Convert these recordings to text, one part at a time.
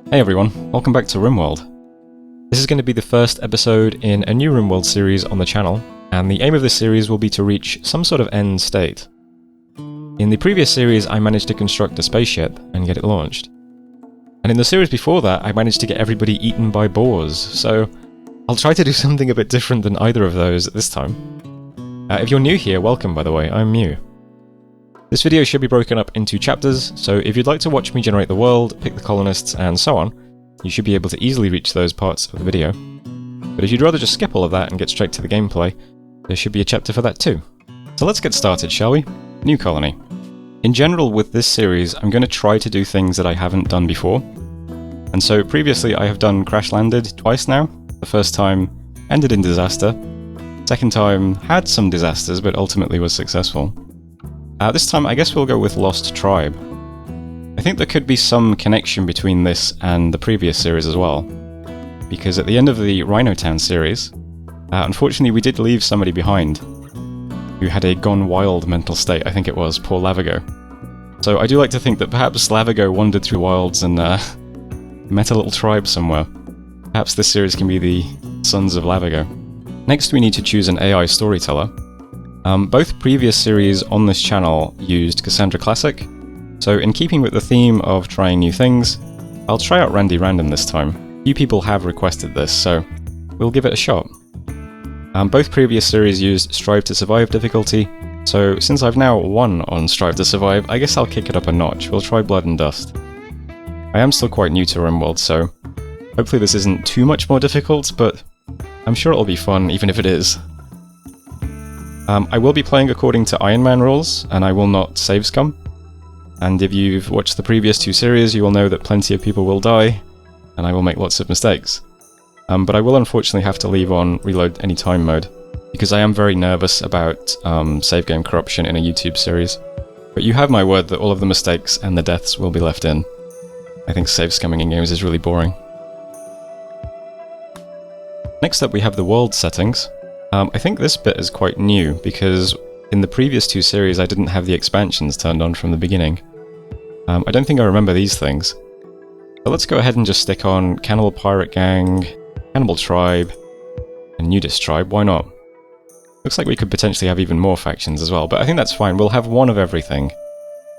Hey everyone, welcome back to RimWorld. This is going to be the first episode in a new RimWorld series on the channel, and the aim of this series will be to reach some sort of end state. In the previous series I managed to construct a spaceship and get it launched. And in the series before that I managed to get everybody eaten by boars, so I'll try to do something a bit different than either of those this time. If you're new here, welcome by the way, I'm Mew. This video should be broken up into chapters, so if you'd like to watch me generate the world, pick the colonists, and so on, you should be able to easily reach those parts of the video. But if you'd rather just skip all of that and get straight to the gameplay, there should be a chapter for that too. So let's get started, shall we? New colony. In general with this series, I'm going to try to do things that I haven't done before. And so previously I have done Crash Landed twice now. The first time ended in disaster. Second time had some disasters but ultimately was successful. This time I guess we'll go with Lost Tribe. I think there could be some connection between this and the previous series as well, because at the end of the Rhino Town series, unfortunately we did leave somebody behind who had a gone wild mental state. I think it was poor Lavego. So I do like to think that perhaps Lavego wandered through wilds and met a little tribe somewhere. Perhaps this series can be the Sons of Lavego. Next we need to choose an AI storyteller. Both previous series on this channel used Cassandra Classic, so in keeping with the theme of trying new things, I'll try out Randy Random this time. Few people have requested this, so we'll give it a shot. Both previous series used Strive to Survive difficulty, so since I've now won on Strive to Survive, I guess I'll kick it up a notch. We'll try Blood and Dust. I am still quite new to RimWorld, so hopefully this isn't too much more difficult, but I'm sure it'll be fun even if it is. I will be playing according to Iron Man rules, and I will not save scum. And if you've watched the previous two series, you will know that plenty of people will die, and I will make lots of mistakes. But I will unfortunately have to leave on Reload Anytime mode, because I am very nervous about save game corruption in a YouTube series. But you have my word that all of the mistakes and the deaths will be left in. I think save scumming in games is really boring. Next up we have the world settings. I think this bit is quite new, because in the previous two series I didn't have the expansions turned on from the beginning. I don't think I remember these things. But let's go ahead and just stick on Cannibal Pirate Gang, Cannibal Tribe, and Nudist Tribe, why not? Looks like we could potentially have even more factions as well, but I think that's fine, we'll have one of everything.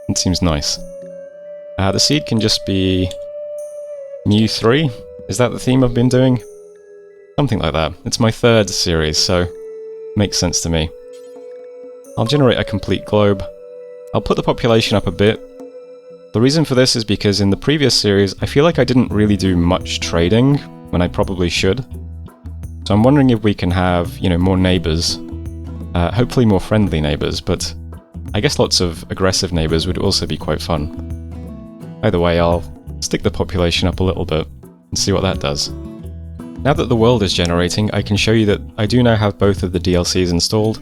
It seems nice. The seed can just be Mew 3, is that the theme I've been doing? Something like that. It's my third series, so makes sense to me. I'll generate a complete globe. I'll put the population up a bit. The reason for this is because in the previous series I feel like I didn't really do much trading when I probably should. So I'm wondering if we can have, more neighbours. Hopefully more friendly neighbours, but I guess lots of aggressive neighbours would also be quite fun. Either way, I'll stick the population up a little bit and see what that does. Now that the world is generating, I can show you that I do now have both of the DLCs installed,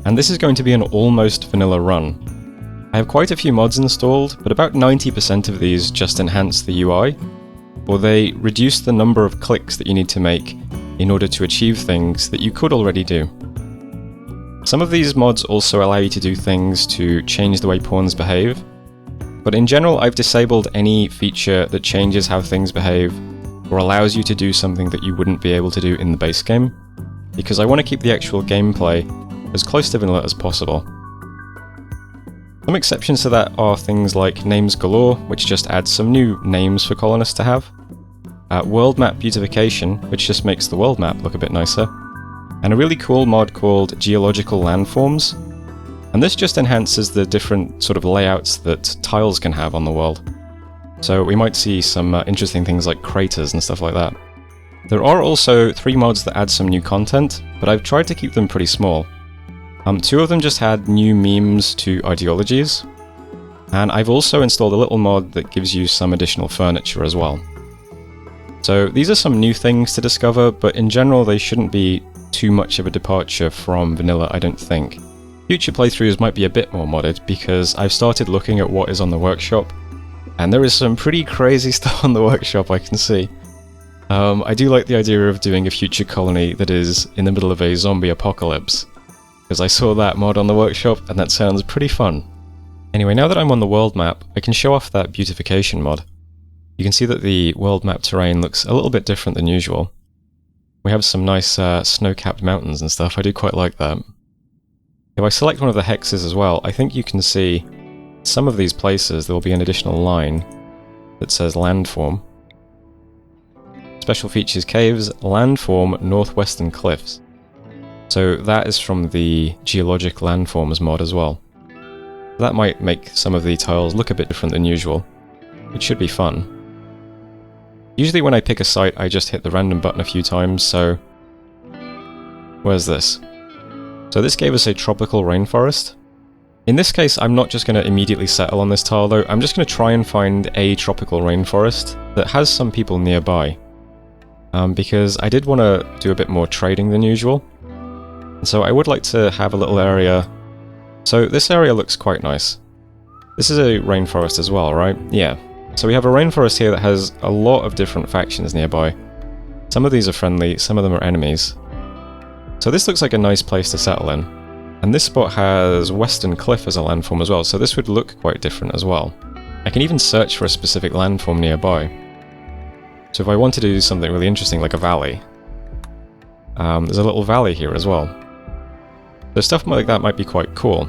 and this is going to be an almost vanilla run. I have quite a few mods installed, but about 90% of these just enhance the UI, or they reduce the number of clicks that you need to make in order to achieve things that you could already do. Some of these mods also allow you to do things to change the way pawns behave, but in general I've disabled any feature that changes how things behave or allows you to do something that you wouldn't be able to do in the base game, because I want to keep the actual gameplay as close to vanilla as possible. Some exceptions to that are things like Names Galore, which just adds some new names for colonists to have, World Map Beautification, which just makes the world map look a bit nicer, and a really cool mod called Geological Landforms, and this just enhances the different sort of layouts that tiles can have on the world. So we might see some interesting things like craters and stuff like that. There are also 3 mods that add some new content, but I've tried to keep them pretty small. 2 of them just had new memes to ideologies, and I've also installed a little mod that gives you some additional furniture as well. So these are some new things to discover, but in general they shouldn't be too much of a departure from vanilla, I don't think. Future playthroughs might be a bit more modded, because I've started looking at what is on the workshop, and there is some pretty crazy stuff on the workshop I can see. I do like the idea of doing a future colony that is in the middle of a zombie apocalypse, because I saw that mod on the workshop and that sounds pretty fun. Anyway, now that I'm on the world map, I can show off that beautification mod. You can see that the world map terrain looks a little bit different than usual. We have some nice snow-capped mountains and stuff. I do quite like that. If I select one of the hexes as well, I think you can see some of these places there will be an additional line that says landform. Special features caves, landform, northwestern cliffs. So that is from the geologic landforms mod as well. That might make some of the tiles look a bit different than usual. It should be fun. Usually when I pick a site I just hit the random button a few times, so... Where's this? So this gave us a tropical rainforest. In this case I'm not just going to immediately settle on this tile though, I'm just going to try and find a tropical rainforest that has some people nearby. Because I did want to do a bit more trading than usual. And so I would like to have a little area. So this area looks quite nice. This is a rainforest as well, right? Yeah. So we have a rainforest here that has a lot of different factions nearby. Some of these are friendly, some of them are enemies. So this looks like a nice place to settle in. And this spot has Western Cliff as a landform as well, so this would look quite different as well. I can even search for a specific landform nearby. So if I wanted to do something really interesting like a valley, there's a little valley here as well. So stuff like that might be quite cool.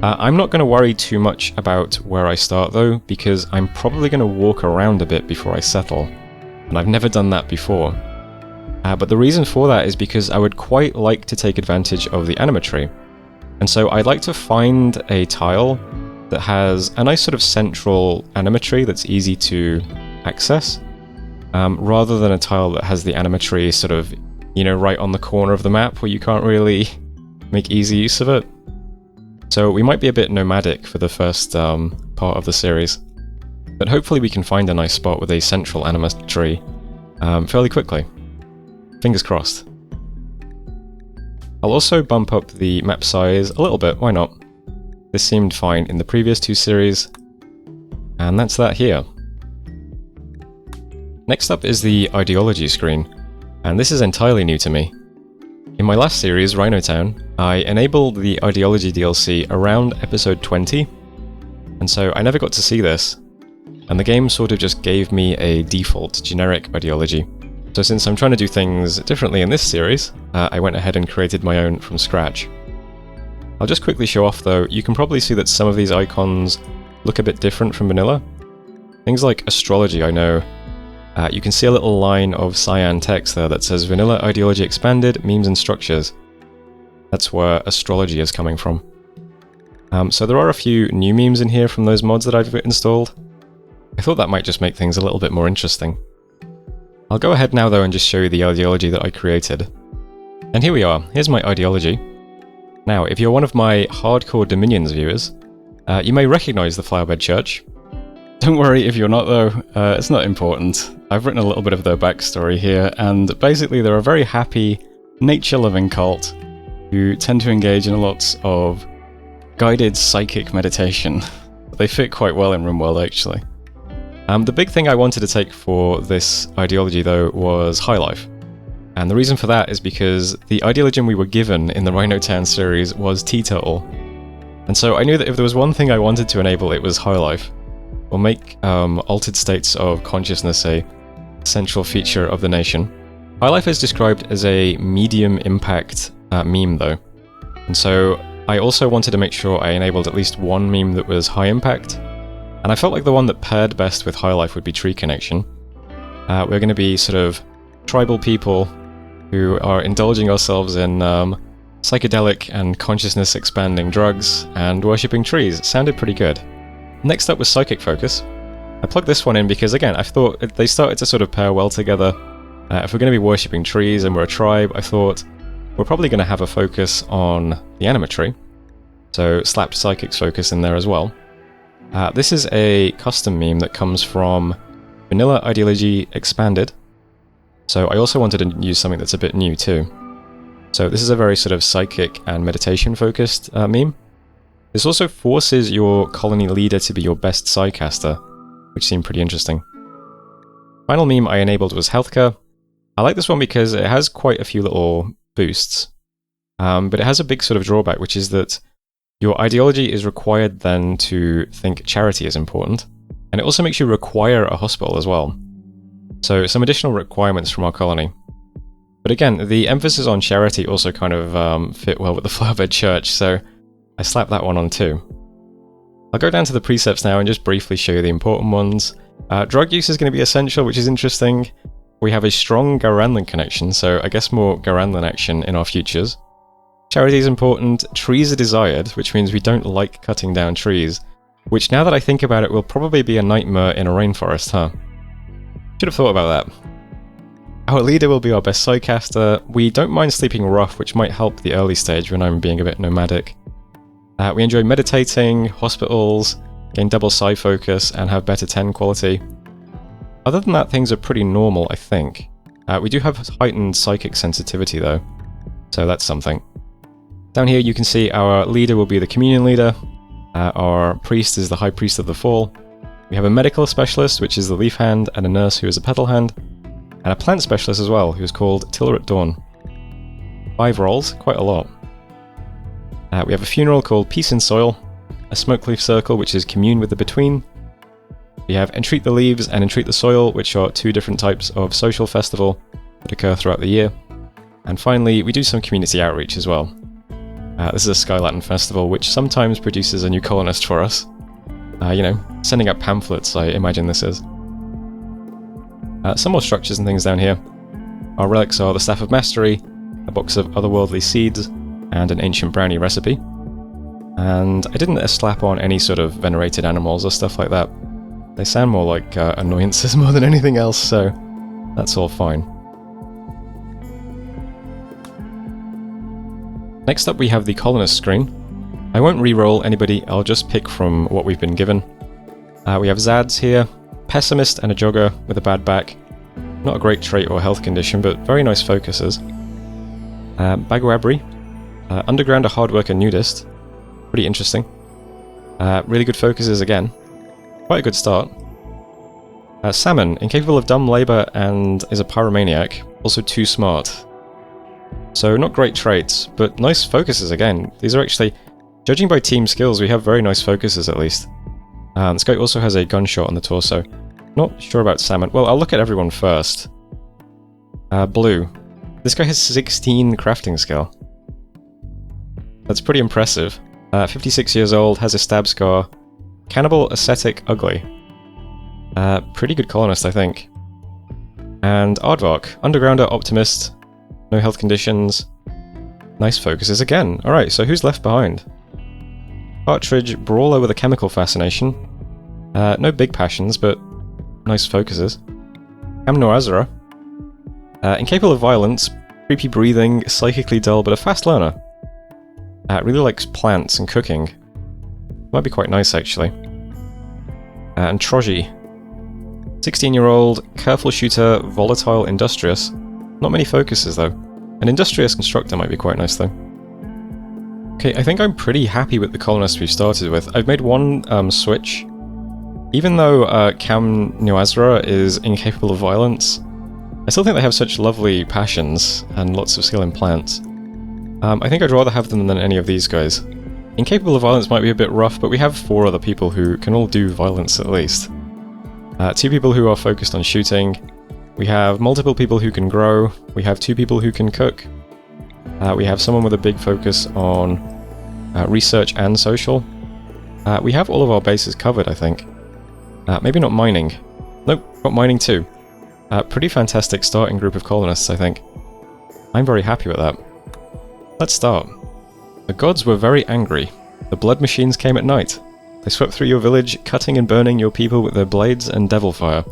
I'm not going to worry too much about where I start though, because I'm probably going to walk around a bit before I settle. And I've never done that before. But the reason for that is because I would quite like to take advantage of the animatry. And so I'd like to find a tile that has a nice sort of central animatry that's easy to access. Rather than a tile that has the animatry sort of, you know, right on the corner of the map where you can't really make easy use of it. So we might be a bit nomadic for the first part of the series. But hopefully we can find a nice spot with a central animatry fairly quickly. Fingers crossed. I'll also bump up the map size a little bit, why not? This seemed fine in the previous two series. And that's that here. Next up is the ideology screen, and this is entirely new to me. In my last series, Rhino Town, I enabled the ideology DLC around episode 20, and so I never got to see this, and the game sort of just gave me a default generic ideology. So since I'm trying to do things differently in this series, I went ahead and created my own from scratch. I'll just quickly show off though, you can probably see that some of these icons look a bit different from vanilla. Things like astrology, I know. You can see a little line of cyan text there that says Vanilla Ideology Expanded, Memes and Structures. That's where astrology is coming from. So there are a few new memes in here from those mods that I've installed. I thought that might just make things a little bit more interesting. I'll go ahead now though and just show you the ideology that I created. And here we are, here's my ideology. Now, if you're one of my hardcore Dominions viewers, you may recognise the Flowerbed Church. Don't worry if you're not though, it's not important. I've written a little bit of their backstory here, and basically they're a very happy, nature-loving cult who tend to engage in lots of guided psychic meditation. They fit quite well in RimWorld actually. The big thing I wanted to take for this ideology though was High Life. And the reason for that is because the ideology we were given in the Rhino Town series was Teetotal. And so I knew that if there was one thing I wanted to enable, it was High Life. Or make altered states of consciousness a central feature of the nation. High Life is described as a medium impact meme though. And so I also wanted to make sure I enabled at least one meme that was high impact. And I felt like the one that paired best with High Life would be Tree Connection. We're going to be sort of tribal people who are indulging ourselves in psychedelic and consciousness expanding drugs and worshipping trees. It sounded pretty good. Next up was Psychic Focus. I plugged this one in because again, I thought they started to sort of pair well together. If we're going to be worshipping trees and we're a tribe, I thought we're probably going to have a focus on the animatry. So slapped Psychic's Focus in there as well. This is a custom meme that comes from Vanilla Ideology Expanded. So I also wanted to use something that's a bit new too. So this is a very sort of psychic and meditation focused meme. This also forces your colony leader to be your best Psycaster, which seemed pretty interesting. Final meme I enabled was Healthcare. I like this one because it has quite a few little boosts, but it has a big sort of drawback, which is that your ideology is required then to think charity is important, And it also makes you require a hospital as well. So some additional requirements from our colony. But again, the emphasis on charity also kind of fit well with the Flowerbed Church, so I slapped that one on too. I'll go down to the precepts now and just briefly show you the important ones. Drug use is going to be essential, which is interesting. We have a strong Garanlan connection, so I guess more Garanlan action in our futures. Charity is important. Trees are desired, which means we don't like cutting down trees, which now that I think about it will probably be a nightmare in a rainforest, huh? Should have thought about that. Our leader will be our best sidecaster. We don't mind sleeping rough, which might help the early stage when I'm being a bit nomadic. We enjoy meditating, hospitals, gain double psi focus, and have better 10 quality. Other than that, things are pretty normal, I think. We do have heightened psychic sensitivity though, so that's something. Down here you can see our leader will be the communion leader, our priest is the high priest of the fall, we have a medical specialist, which is the leaf hand, and a nurse who is a petal hand, and a plant specialist as well, who is called Tiller at Dawn. 5 roles, quite a lot. We have a funeral called Peace in Soil, a smoke leaf circle, which is Commune with the Between. We have Entreat the Leaves and Entreat the Soil, which are 2 different types of social festival that occur throughout the year. And finally, we do some community outreach as well. This is a Skylatin festival, which sometimes produces a new colonist for us. You know, sending out pamphlets, I imagine this is. Some more structures and things down here. Our relics are the Staff of Mastery, a box of otherworldly seeds, and an ancient brownie recipe. And I didn't slap on any sort of venerated animals or stuff like that. They sound more like annoyances more than anything else, so that's all fine. Next up we have the Colonist screen. I won't re-roll anybody, I'll just pick from what we've been given. We have Zads here, Pessimist and a Jogger with a bad back. Not a great trait or health condition, but very nice focuses. Bagwabri, Underground, a hard worker nudist. Pretty interesting. Really good focuses again. Quite a good start. Salmon, incapable of dumb labour and is a pyromaniac. Also too smart. So not great traits, but nice focuses again. These are actually, judging by team skills, we have very nice focuses at least. This guy also has a gunshot on the torso. Not sure about Salmon. Well, I'll look at everyone first. Blue. This guy has 16 crafting skill. That's pretty impressive. 56 years old, has a stab scar. Cannibal, ascetic, ugly. Pretty good colonist, I think. And Aardvark, undergrounder, optimist, no health conditions. Nice focuses again. Alright, so who's left behind? Partridge, brawler with a chemical fascination. No big passions, but nice focuses. Amnoazra, incapable of violence, creepy breathing, psychically dull, but a fast learner. Really likes plants and cooking. Might be quite nice, actually. And Troji, 16-year-old, careful shooter, volatile, industrious. Not many focuses, though. An industrious constructor might be quite nice, though. Okay, I think I'm pretty happy with the colonists we've started with. I've made one switch. Even though Cam Nuazra is incapable of violence, I still think they have such lovely passions and lots of skill in plants. I think I'd rather have them than any of these guys. Incapable of violence might be a bit rough, but we have 4 other people who can all do violence at least. 2 people who are focused on shooting. We have multiple people who can grow. We have 2 people who can cook. We have someone with a big focus on research and social. We have all of our bases covered, I think. Maybe not mining. Nope, got mining too. Pretty fantastic starting group of colonists, I think. I'm very happy with that. Let's start. The gods were very angry. The blood machines came at night. They swept through your village, cutting and burning your people with their blades and devil fire.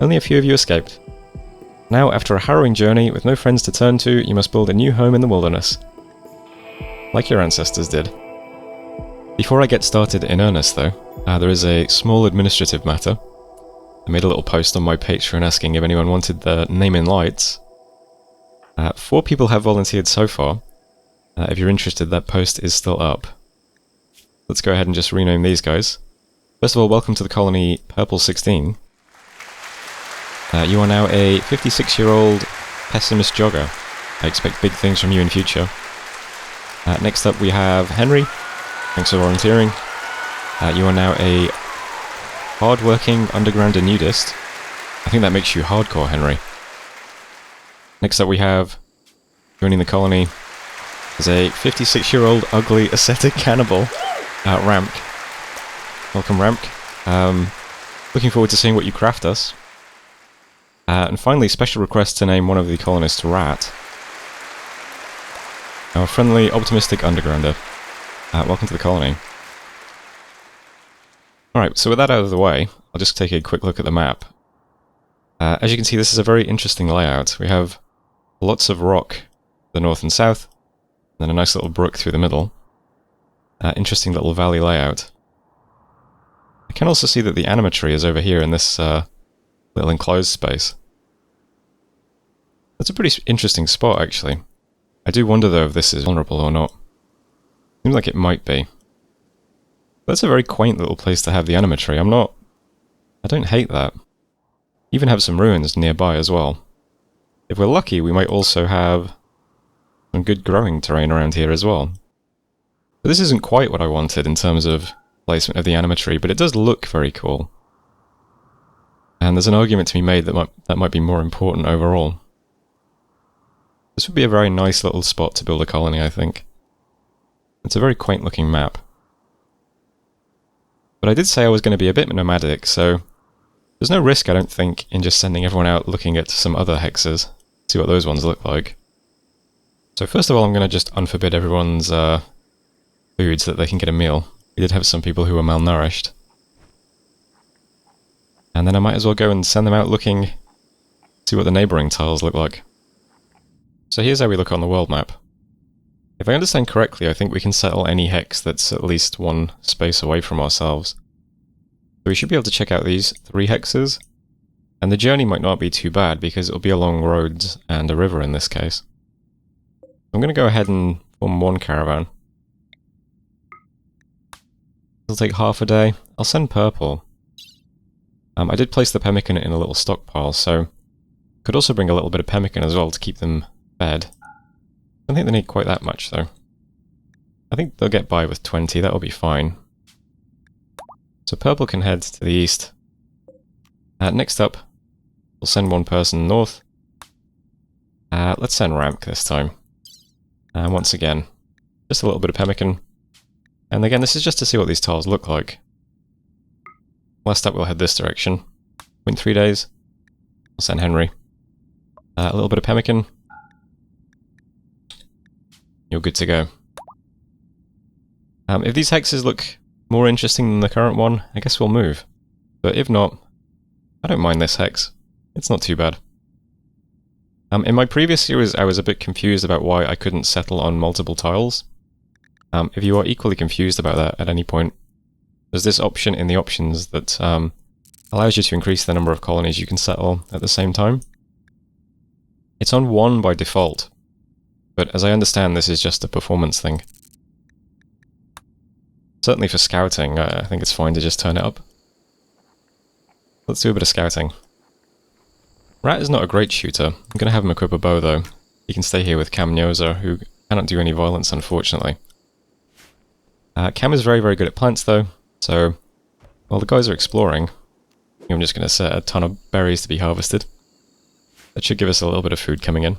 Only a few of you escaped. Now, after a harrowing journey, with no friends to turn to, you must build a new home in the wilderness. Like your ancestors did. Before I get started in earnest, though, there is a small administrative matter. I made a little post on my Patreon asking if anyone wanted the name in lights. 4 people have volunteered so far. If you're interested, that post is still up. Let's go ahead and just rename these guys. First of all, welcome to the colony Purple 16. You are now a 56-year-old pessimist jogger. I expect big things from you in future. Next up we have Henry. Thanks for volunteering. You are now a hard-working undergrounder nudist. I think that makes you hardcore, Henry. Next up we have, joining the colony, is a 56-year-old ugly ascetic cannibal, Ramk. Welcome, Ramk. Looking forward to seeing what you craft us. And finally, special request to name one of the colonists Rat. Our friendly, optimistic undergrounder. Welcome to the colony. Alright, so with that out of the way, I'll just take a quick look at the map. As you can see, this is a very interesting layout. We have lots of rock to the north and south, and then a nice little brook through the middle. Interesting little valley layout. I can also see that the anima tree is over here in this little enclosed space. That's a pretty interesting spot, actually. I do wonder, though, if this is vulnerable or not. Seems like it might be. That's a very quaint little place to have the anima tree. I don't hate that. Even have some ruins nearby as well. If we're lucky, we might also have some good growing terrain around here as well. But this isn't quite what I wanted in terms of placement of the anima tree, but it does look very cool. And there's an argument to be made that might be more important overall. This would be a very nice little spot to build a colony, I think. It's a very quaint looking map. But I did say I was going to be a bit nomadic, so there's no risk, I don't think, in just sending everyone out looking at some other hexes, see what those ones look like. So first of all, I'm going to just unforbid everyone's food so that they can get a meal. We did have some people who were malnourished. And then I might as well go and send them out looking, see what the neighbouring tiles look like. So here's how we look on the world map. If I understand correctly, I think we can settle any hex that's at least one space away from ourselves. So we should be able to check out these 3 hexes, and the journey might not be too bad because it'll be along roads and a river in this case. I'm going to go ahead and form one caravan. It'll take half a day. I'll send purple. I did place the pemmican in a little stockpile, so could also bring a little bit of pemmican as well to keep them fed. I don't think they need quite that much, though. I think they'll get by with 20, that'll be fine. So purple can head to the east. Next up, we'll send one person north. Let's send Ramk this time. And once again, just a little bit of pemmican. And again, this is just to see what these tiles look like. Last up, we'll head this direction. In 3 days, we'll send Henry. A little bit of pemmican. You're good to go. If these hexes look more interesting than the current one, I guess we'll move. But if not, I don't mind this hex. It's not too bad. In my previous series, I was a bit confused about why I couldn't settle on multiple tiles. If you are equally confused about that at any point, there's this option in the options that allows you to increase the number of colonies you can settle at the same time. It's on 1 by default, but as I understand, this is just a performance thing. Certainly for scouting, I think it's fine to just turn it up. Let's do a bit of scouting. Rat is not a great shooter. I'm going to have him equip a bow though. He can stay here with Cam Nyoza, who cannot do any violence unfortunately. Cam is very, very good at plants though, so while the guys are exploring, I'm just going to set a ton of berries to be harvested. That should give us a little bit of food coming in.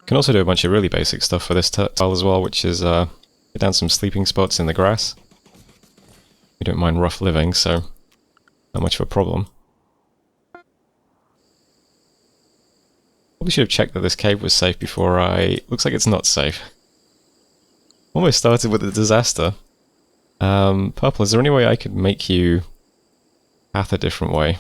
Can also do a bunch of really basic stuff for this tile as well, which is get down some sleeping spots in the grass. We don't mind rough living, so not much of a problem. Probably should have checked that this cave was safe before looks like it's not safe. Almost started with a disaster. Purple, is there any way I could make you path a different way?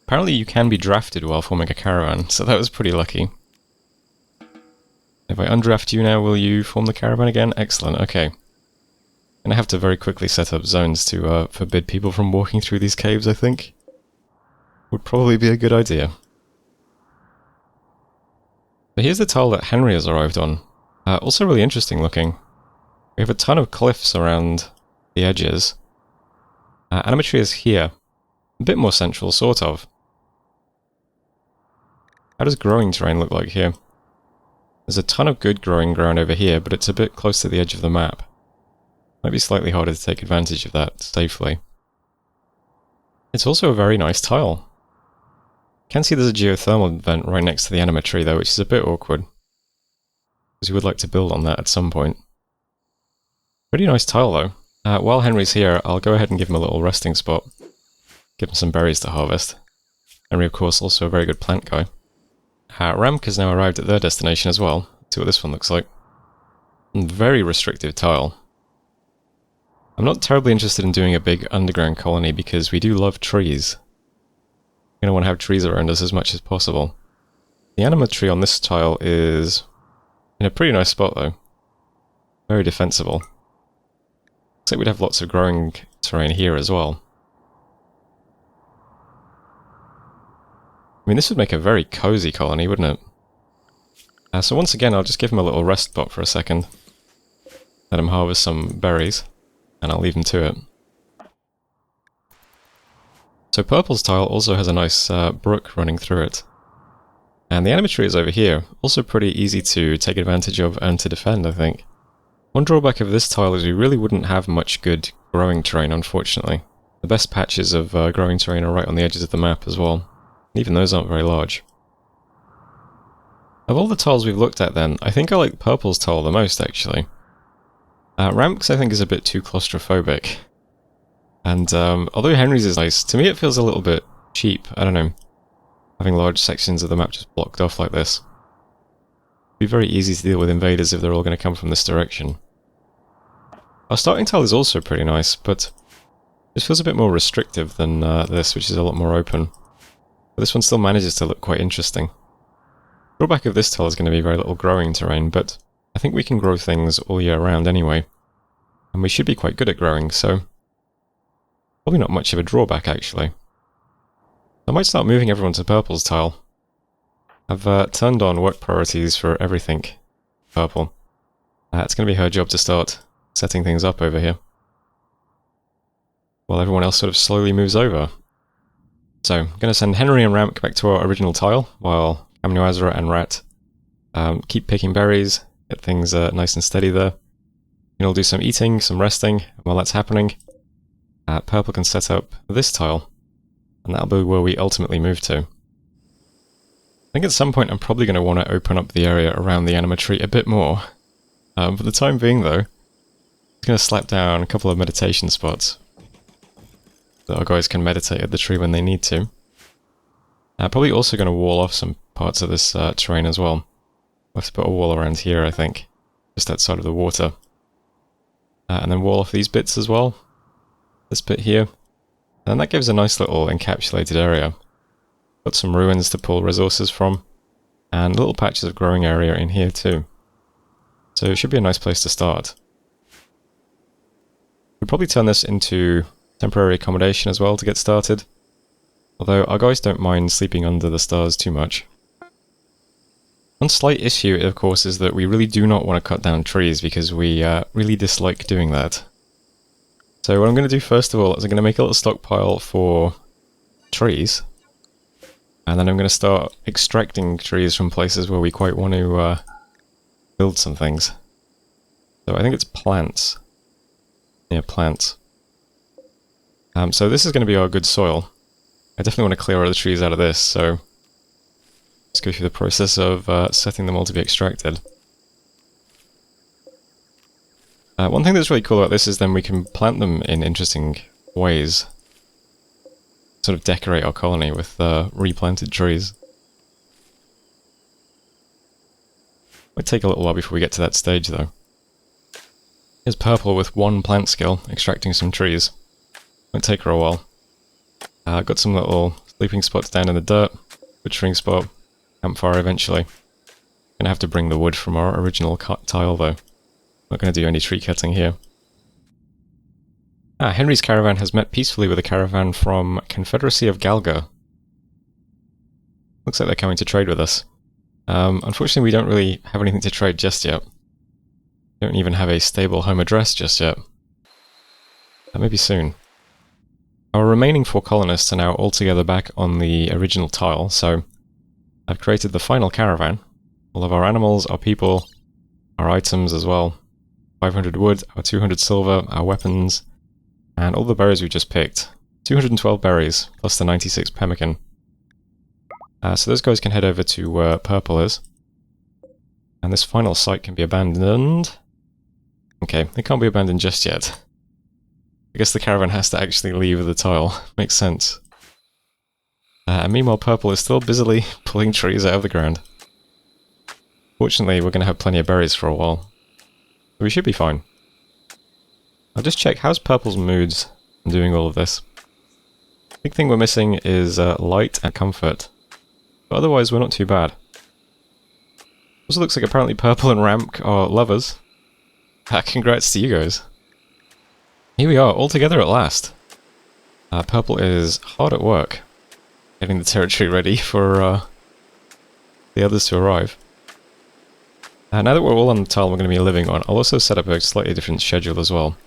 Apparently you can be drafted while forming a caravan, so that was pretty lucky. If I undraft you now, will you form the caravan again? Excellent, okay. I'm gonna have to very quickly set up zones to forbid people from walking through these caves, I think. Would probably be a good idea. But here's the tile that Henry has arrived on. Also really interesting looking. We have a ton of cliffs around the edges. Animatry is here. A bit more central, sort of. How does growing terrain look like here? There's a ton of good growing ground over here, but it's a bit close to the edge of the map. Might be slightly harder to take advantage of that safely. It's also a very nice tile. You can see there's a geothermal vent right next to the anima tree though, which is a bit awkward. Because you would like to build on that at some point. Pretty nice tile though. While Henry's here, I'll go ahead and give him a little resting spot. Give him some berries to harvest. Henry, of course, also a very good plant guy. Ramk has now arrived at their destination as well. Let's see what this one looks like. Very restrictive tile. I'm not terribly interested in doing a big underground colony because we do love trees. We're going to want to have trees around us as much as possible. The anima tree on this tile is in a pretty nice spot though. Very defensible. Looks like we'd have lots of growing terrain here as well. I mean, this would make a very cozy colony, wouldn't it? So once again, I'll just give him a little rest spot for a second. Let him harvest some berries, and I'll leave him to it. So Purple's tile also has a nice brook running through it. And the anima tree is over here, also pretty easy to take advantage of and to defend, I think. One drawback of this tile is we really wouldn't have much good growing terrain, unfortunately. The best patches of growing terrain are right on the edges of the map as well. Even those aren't very large. Of all the tiles we've looked at then, I think I like Purple's tile the most, actually. Ramp's I think is a bit too claustrophobic. And although Henry's is nice, to me it feels a little bit cheap, I don't know. Having large sections of the map just blocked off like this. It'd be very easy to deal with invaders if they're all going to come from this direction. Our starting tile is also pretty nice, but this feels a bit more restrictive than this, which is a lot more open. But this one still manages to look quite interesting. The drawback of this tile is going to be very little growing terrain, but I think we can grow things all year round anyway. And we should be quite good at growing, so probably not much of a drawback actually. I might start moving everyone to Purple's tile. I've turned on work priorities for everything Purple. It's going to be her job to start setting things up over here. While everyone else sort of slowly moves over. So, I'm going to send Henry and Ramk back to our original tile, while Kamnuazra and Rat keep picking berries, get things nice and steady there. You can all do some eating, some resting, and while that's happening, Purple can set up this tile, and that'll be where we ultimately move to. I think at some point I'm probably going to want to open up the area around the anima tree a bit more. For the time being though, I'm going to slap down a couple of meditation spots. So our guys can meditate at the tree when they need to. Probably also going to wall off some parts of this terrain as well. We'll have to put a wall around here, I think. Just outside of the water. And then wall off these bits as well. This bit here. And that gives a nice little encapsulated area. Got some ruins to pull resources from. And little patches of growing area in here too. So it should be a nice place to start. We'll probably turn this into temporary accommodation as well to get started. Although our guys don't mind sleeping under the stars too much. One slight issue, of course, is that we really do not want to cut down trees because we really dislike doing that. So what I'm going to do first of all is I'm going to make a little stockpile for trees. And then I'm going to start extracting trees from places where we quite want to build some things. So I think it's plants. Yeah, plants. So this is going to be our good soil. I definitely want to clear all the trees out of this, so let's go through the process of setting them all to be extracted. One thing that's really cool about this is then we can plant them in interesting ways. Sort of decorate our colony with replanted trees. Might take a little while before we get to that stage though. Here's Purple with one plant skill, extracting some trees. Might take her a while. Got some little sleeping spots down in the dirt, butchering spot, campfire eventually. Gonna have to bring the wood from our original tile though. Not gonna do any tree cutting here. Henry's caravan has met peacefully with a caravan from Confederacy of Galga. Looks like they're coming to trade with us. Unfortunately we don't really have anything to trade just yet. Don't even have a stable home address just yet. Maybe soon. Our remaining 4 colonists are now all together back on the original tile, so I've created the final caravan. all of our animals, our people, our items as well. 500 wood, our 200 silver, our weapons, and all the berries we just picked. 212 berries, plus the 96 pemmican. So those guys can head over to where purple is. And this final site can be abandoned. Okay, it can't be abandoned just yet. I guess the caravan has to actually leave the tile. Makes sense. And meanwhile, purple is still busily pulling trees out of the ground. Fortunately, we're going to have plenty of berries for a while. We should be fine. I'll just check, how's purple's moods in doing all of this? Big thing we're missing is light and comfort. But otherwise, we're not too bad. Also looks like apparently purple and Ramk are lovers. Congrats to you guys. Here we are, all together at last. Purple is hard at work, getting the territory ready for the others to arrive. Now that we're all on the tile we're going to be living on, I'll also set up a slightly different schedule as well.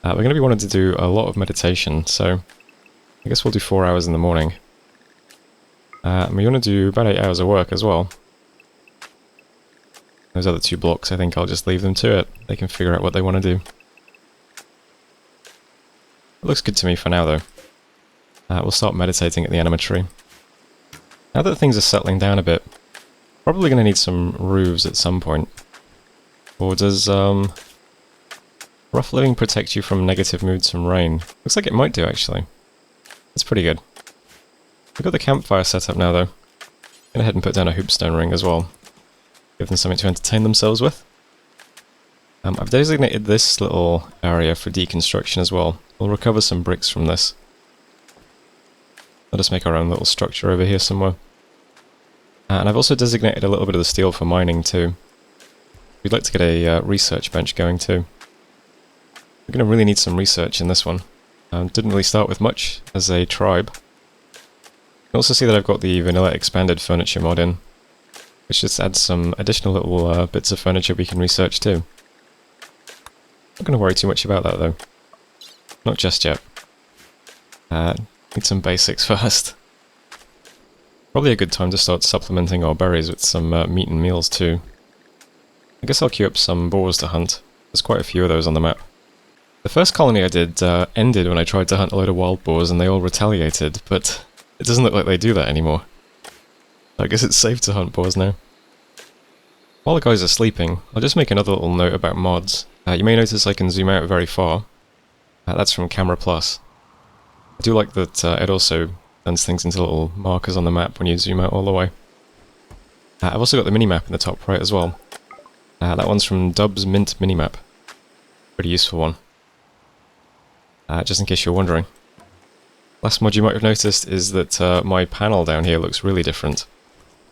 We're going to be wanting to do a lot of meditation, so I guess we'll do 4 hours in the morning. And we want to do about 8 hours of work as well. Those other 2 blocks, I think I'll just leave them to it. They can figure out what they want to do. It looks good to me for now, though. We'll start meditating at the anima tree. Now that things are settling down a bit, probably going to need some roofs at some point. Or does rough living protect you from negative moods from rain? Looks like it might do, actually. It's pretty good. We've got the campfire set up now, though. Go ahead and put down a hoopstone ring as well. Give them something to entertain themselves with. I've designated this little area for deconstruction as well. We'll recover some bricks from this. Let us make our own little structure over here somewhere. And I've also designated a little bit of the steel for mining too. We'd like to get a research bench going too. We're going to really need some research in this one. Didn't really start with much as a tribe. You can also see that I've got the vanilla expanded furniture mod in, which just adds some additional little bits of furniture we can research too. Not going to worry too much about that though. Not just yet. Need some basics first. Probably a good time to start supplementing our berries with some meat and meals too. I guess I'll queue up some boars to hunt. There's quite a few of those on the map. The first colony I did ended when I tried to hunt a load of wild boars and they all retaliated, but it doesn't look like they do that anymore. I guess it's safe to hunt boars now. While the guys are sleeping, I'll just make another little note about mods. You may notice I can zoom out very far. That's from Camera Plus. I do like that it also turns things into little markers on the map when you zoom out all the way. I've also got the minimap in the top right as well. That one's from Dub's Mint Minimap. Pretty useful one. Just in case you're wondering. Last mod you might have noticed is that my panel down here looks really different.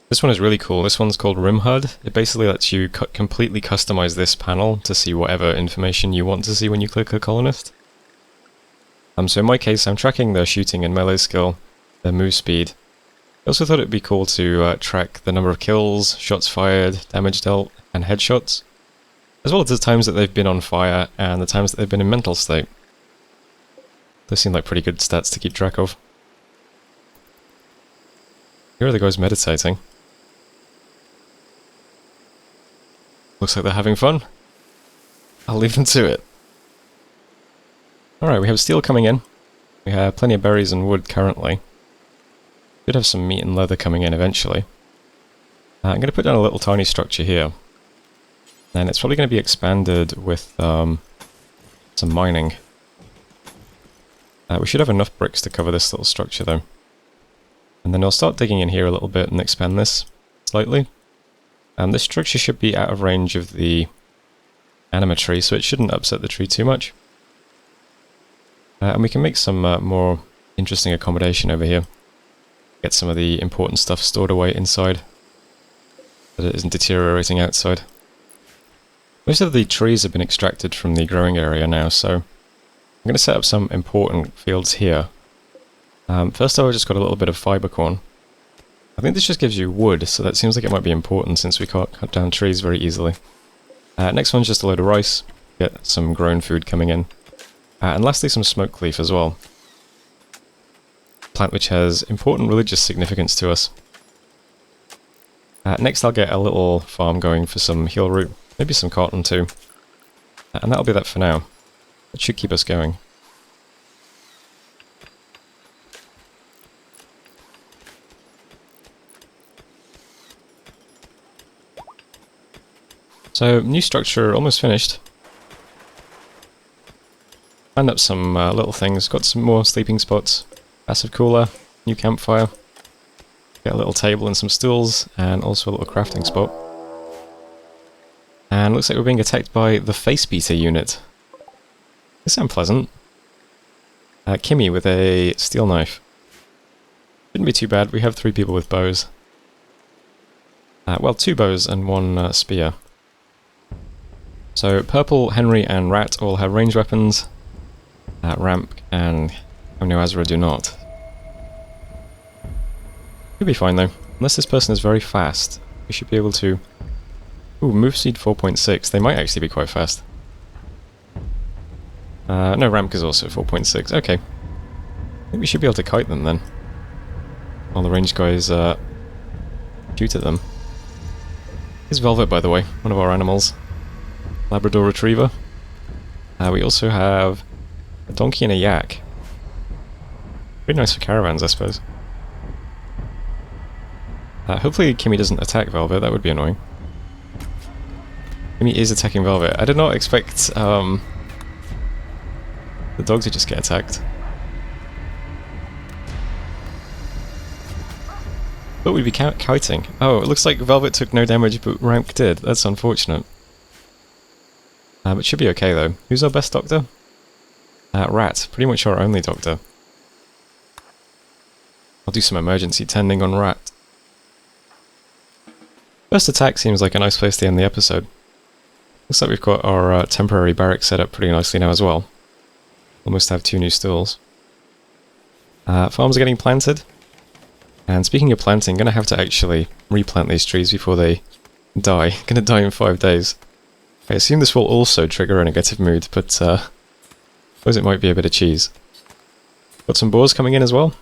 This one is really cool. This one's called RimWorld. It basically lets you completely customize this panel to see whatever information you want to see when you click a colonist. So in my case, I'm tracking their shooting and melee skill, their move speed. I also thought it'd be cool to track the number of kills, shots fired, damage dealt, and headshots, as well as the times that they've been on fire and the times that they've been in mental state. Those seem like pretty good stats to keep track of. Here are the guys meditating. Looks like they're having fun. I'll leave them to it. Alright, we have steel coming in. We have plenty of berries and wood currently. Should have some meat and leather coming in eventually. I'm going to put down a little tiny structure here. And it's probably going to be expanded with some mining. We should have enough bricks to cover this little structure though. And then I'll start digging in here a little bit and expand this slightly. This structure should be out of range of the anima tree, so it shouldn't upset the tree too much. And we can make some more interesting accommodation over here. Get some of the important stuff stored away inside, so that it isn't deteriorating outside. Most of the trees have been extracted from the growing area now, so I'm going to set up some important fields here. First I've just got a little bit of fiber corn. I think this just gives you wood, so that seems like it might be important since we can't cut down trees very easily. Next one's just a load of rice, get some grown food coming in. And lastly some smoke leaf as well. Plant which has important religious significance to us. Next I'll get a little farm going for some heal root, maybe some cotton too. And that'll be that for now. It should keep us going. So, new structure almost finished. Planned up some little things, got some more sleeping spots, passive cooler, new campfire, get a little table and some stools, and also a little crafting spot. And looks like we're being attacked by the face beater unit. This sounds pleasant. Kimmy with a steel knife. Shouldn't be too bad, we have 3 people with bows. Well, 2 bows and 1 spear. So, Purple, Henry, and Rat all have ranged weapons. Ramp and Omni Azra do not. Should be fine though. Unless this person is very fast, we should be able to... Ooh, move speed 4.6. They might actually be quite fast. No, Ramp is also 4.6. Okay. I think we should be able to kite them then. While the ranged guys shoot at them. Here's Velvet, by the way, one of our animals. Labrador Retriever. We also have a donkey and a yak. Pretty nice for caravans, I suppose. Hopefully Kimmy doesn't attack Velvet, that would be annoying. Kimmy is attacking Velvet. I did not expect the dog to just get attacked. But we'd be kiting. Oh, it looks like Velvet took no damage, but Ramp did. That's unfortunate. But should be okay though. Who's our best doctor? Rat. Pretty much our only doctor. I'll do some emergency tending on Rat. First attack seems like a nice place to end the episode. Looks like we've got our temporary barracks set up pretty nicely now as well. Almost have 2 new stools. Farms are getting planted. And speaking of planting, gonna have to actually replant these trees before they die. Gonna die in 5 days. I assume this will also trigger a negative mood, but I suppose it might be a bit of cheese. Got some boars coming in as well.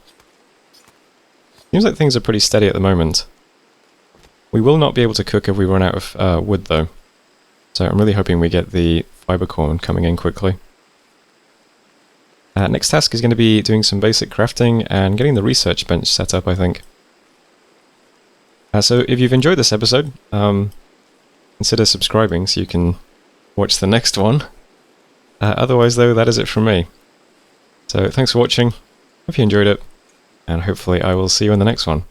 Seems like things are pretty steady at the moment. We will not be able to cook if we run out of wood though. So I'm really hoping we get the fiber corn coming in quickly. Next task is going to be doing some basic crafting and getting the research bench set up, I think. So if you've enjoyed this episode, consider subscribing so you can watch the next one. Otherwise though, that is it from me. So thanks for watching, hope you enjoyed it, and hopefully I will see you in the next one.